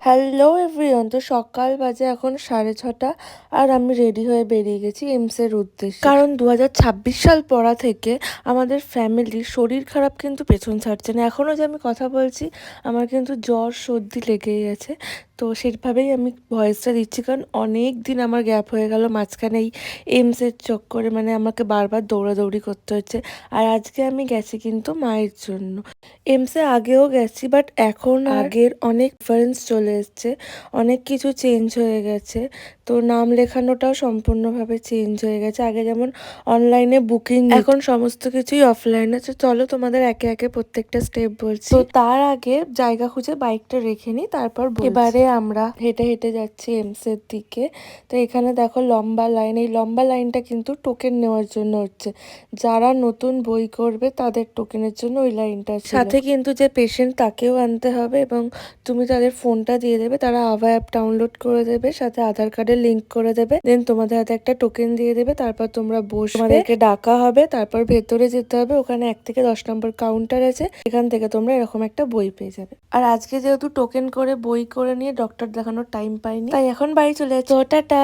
Hello everyone, তো সকাল বাজে এখন 6:30 আর আমি রেডি হয়ে বেরিয়ে গেছি এইমসের উদ্দেশ্যে। কারণ 2026 সাল পড়া থেকে আমাদের ফ্যামিলির শরীর খারাপ কিন্তু পেছন ছাড়ছে না। এখনও যে আমি কথা বলছি আমার কিন্তু জ্বর সর্দি লেগেই আছে। তো সেভাবেই আমি ভয়েসটা দিচ্ছি, কারণ অনেক দিন আমার গ্যাপ হয়ে গেল মাঝখানে এই এইমসের চক্করে, মানে আমাকে বারবার দৌড়াদৌড়ি করতে হচ্ছে। আর আজকে আমি গেছি কিন্তু মায়ের জন্য। এইমসে আগেও গেছি, বাট এখন আগের অনেক ডিফারেন্স চলে এসছে, অনেক কিছু চেঞ্জ হয়ে গেছে। তো নাম লেখানোটাও সম্পূর্ণভাবে চেঞ্জ হয়ে গেছে। আগে যেমন অনলাইনে বুকিং, এখন সমস্ত কিছুই অফলাইন আছে। চলো তোমাদের একে একে প্রত্যেকটা স্টেপ বলছি। তো তার আগে জায়গা খুঁজে বাইকটা রেখে নিই, তারপর এবারে আমরা হেঁটে হেঁটে যাচ্ছি এইমসের দিকে। তো এখানে দেখো লম্বা লাইন, এই লম্বা লাইনটা কিন্তু টোকেন নেওয়ার জন্য হচ্ছে। যারা নতুন বই করবে তাদের টোকেনের জন্য ওই লাইনটা ছিল। সাথে কিন্তু যে পেশেন্ট তাকেও আনতে হবে, এবং তুমি তাদের ফোনটা দিয়ে দেবে, তারা আভা অ্যাপ ডাউনলোড করে দেবে, সাথে আধার কার্ডে লিঙ্ক করে দেবে, দেন তোমাদের হাতে একটা টোকেন দিয়ে দেবে। তারপর তোমরা বসবে, তোমাদেরকে ডাকা হবে, তারপর ভেতরে যেতে হবে। ওখানে 1 থেকে 10 নম্বর কাউন্টার আছে, এখান থেকে তোমরা এরকম একটা বই পেয়ে যাবে। আর আজকে যেহেতু টোকেন করে বই করে নিয়ে ডক্টর দেখানোর টাইম পাইনি, তাই এখন বাড়ি চলে যাচ্ছি। তো টাটা।